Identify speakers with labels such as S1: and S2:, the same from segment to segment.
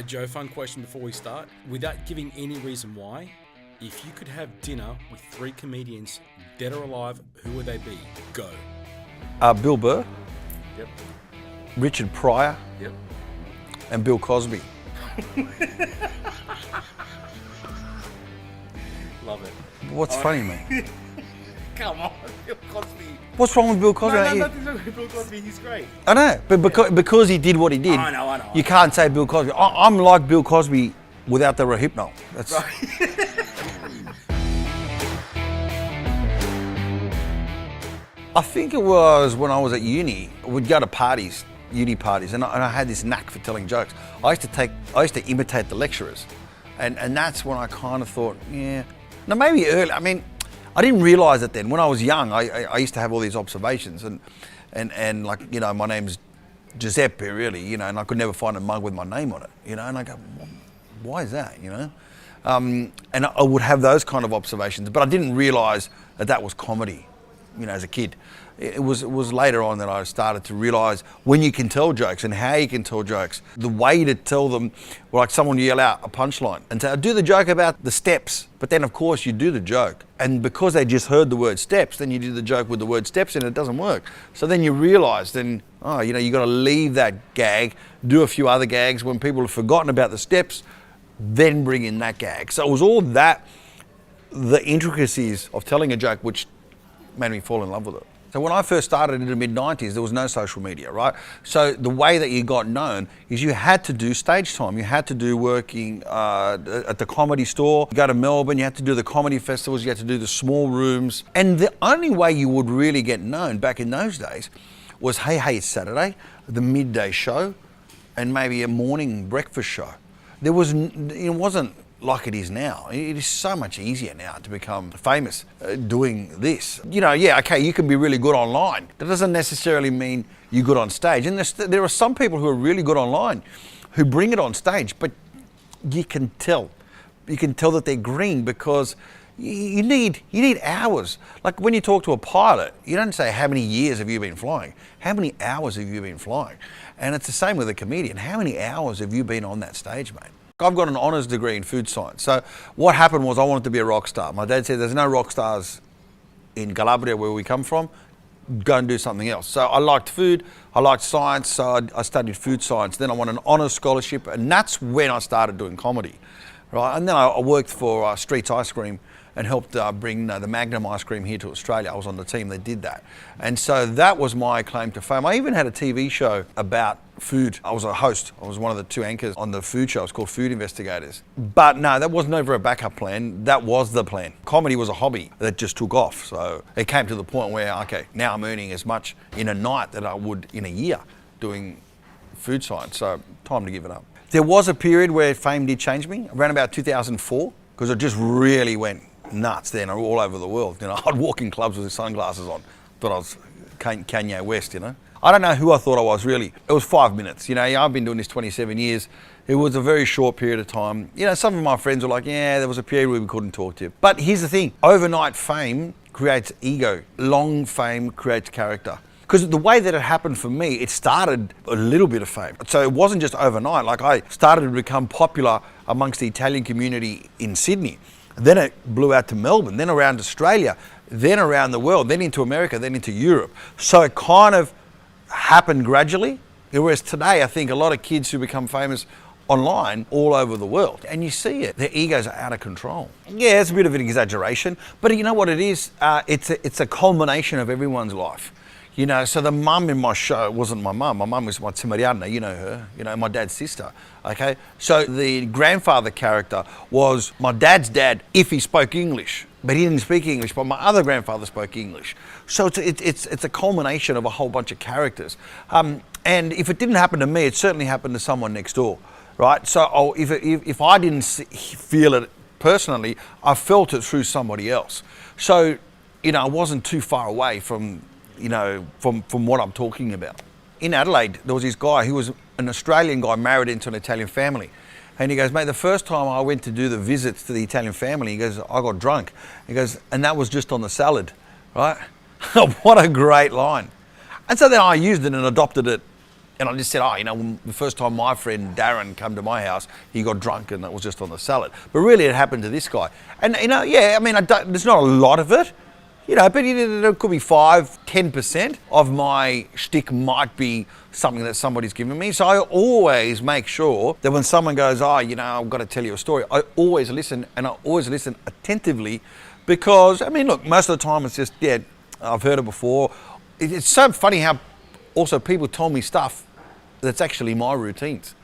S1: Joe, fun question before we start. Without giving any reason why, if you could have dinner with 3 comedians, dead or alive, who would they be? Go.
S2: Bill Burr.
S1: Yep.
S2: Richard Pryor.
S1: Yep.
S2: And Bill Cosby.
S1: Love it.
S2: What's funny, mate?
S1: Come on, Bill Cosby.
S2: What's wrong with Bill Cosby?
S1: No, nothing's wrong with Bill Cosby. He's great.
S2: I know, but because he did what he did,
S1: I know.
S2: you can't say Bill Cosby. I'm like Bill Cosby without the Rohypnol. That's right. I think it was when I was at uni. We'd go to parties, uni parties, and I had this knack for telling jokes. I used to imitate the lecturers, and that's when I kind of thought, yeah. Now maybe early. I mean, I didn't realise it then. When I was young, I used to have all these observations, and like, you know, my name's Giuseppe, really, you know, and I could never find a mug with my name on it, you know, and I go, why is that, you know? And I would have those kind of observations, but I didn't realise that was comedy, you know, as a kid. It was later on that I started to realise when you can tell jokes and how you can tell jokes. The way to tell them, like someone yell out a punchline and say, do the joke about the steps, but then of course you do the joke. And because they just heard the word steps, then you do the joke with the word steps and it doesn't work. So then you realise then, oh, you know, you got to leave that gag, do a few other gags when people have forgotten about the steps, then bring in that gag. So it was all that, the intricacies of telling a joke which made me fall in love with it. So when I first started in the mid-90s, there was no social media, right? So the way that you got known is you had to do stage time. You had to do working at the Comedy Store. You go to Melbourne, you had to do the comedy festivals, you had to do the small rooms. And the only way you would really get known back in those days was, hey, it's Saturday, the midday show, and maybe a morning breakfast show. It wasn't like it is now. It is so much easier now to become famous doing this. You know, yeah, okay, you can be really good online. That doesn't necessarily mean you're good on stage. And there are some people who are really good online who bring it on stage, but you can tell. You can tell that they're green because you need hours. Like when you talk to a pilot, you don't say, how many years have you been flying? How many hours have you been flying? And it's the same with a comedian. How many hours have you been on that stage, mate? I've got an honours degree in food science. So what happened was I wanted to be a rock star. My dad said, there's no rock stars in Calabria where we come from. Go and do something else. So I liked food, I liked science, so I studied food science. Then I won an honours scholarship, and that's when I started doing comedy, right? And then I worked for Streets Ice Cream and helped bring the Magnum ice cream here to Australia. I was on the team that did that. And so that was my claim to fame. I even had a TV show about food. I was a host. I was one of the 2 anchors on the food show. It was called Food Investigators. But no, that wasn't ever a backup plan. That was the plan. Comedy was a hobby that just took off. So it came to the point where, okay, now I'm earning as much in a night that I would in a year doing food science. So time to give it up. There was a period where fame did change me, around about 2004, because it just really went nuts then all over the world. You know, I'd walk in clubs with sunglasses on, thought I was Kanye West, you know. I don't know who I thought I was, really. It was 5 minutes. You know, I've been doing this 27 years. It was a very short period of time. You know, some of my friends were like, yeah, there was a period where we couldn't talk to you. But here's the thing, overnight fame creates ego. Long fame creates character. Because the way that it happened for me, it started a little bit of fame. So it wasn't just overnight. Like I started to become popular amongst the Italian community in Sydney. Then it blew out to Melbourne, then around Australia, then around the world, then into America, then into Europe. So it kind of happened gradually. Whereas today, I think a lot of kids who become famous online all over the world, and you see it, their egos are out of control. Yeah, it's a bit of an exaggeration, but you know what it is? It's a culmination of everyone's life. You know, so the mum in my show wasn't my mum. My mum was my Timariana, you know her, you know, my dad's sister, okay? So the grandfather character was my dad's dad if he spoke English, but he didn't speak English, but my other grandfather spoke English. So it's a culmination of a whole bunch of characters. And if it didn't happen to me, it certainly happened to someone next door, right? So if I didn't feel it personally, I felt it through somebody else. So, you know, I wasn't too far away from, you know, from what I'm talking about. In Adelaide, there was this guy, he was an Australian guy married into an Italian family. And he goes, mate, the first time I went to do the visits to the Italian family, he goes, I got drunk. He goes, and that was just on the salad, right? What a great line. And so then I used it and adopted it And I just said, the first time my friend Darren came to my house, he got drunk and that was just on the salad. But really it happened to this guy. And, there's not a lot of it, but it could be 5-10% of my shtick might be something that somebody's given me. So I always make sure that when someone goes, I've got to tell you a story, I always listen, and I always listen attentively because, look, most of the time it's just, I've heard it before. It's so funny how also people told me stuff that's actually my routines.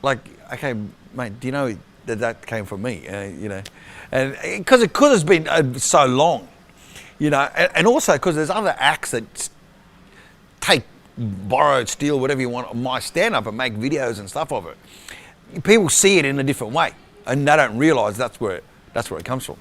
S2: Like, okay, mate, do you know that came from me? And because it could have been so long, and also because there's other acts that take, borrow, steal, whatever you want, my stand-up and make videos and stuff of it. People see it in a different way, and they don't realise that's where it comes from.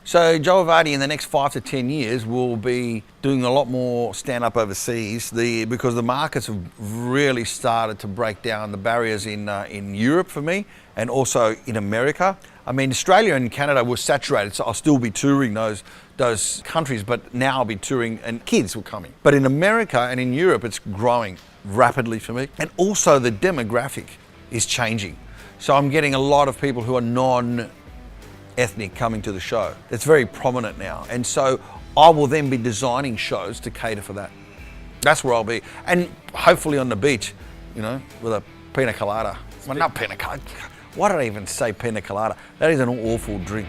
S2: So Joe Avati in the next 5 to 10 years will be doing a lot more stand-up overseas because the markets have really started to break down the barriers in Europe for me and also in America. Australia and Canada were saturated, so I'll still be touring those countries, but now I'll be touring and kids will come in. But in America and in Europe, it's growing rapidly for me. And also the demographic is changing. So I'm getting a lot of people who are non-ethnic coming to the show. It's very prominent now. And so I will then be designing shows to cater for that. That's where I'll be. And hopefully on the beach, with a pina colada. Well, not pina colada. Why did I even say pina colada? That is an awful drink.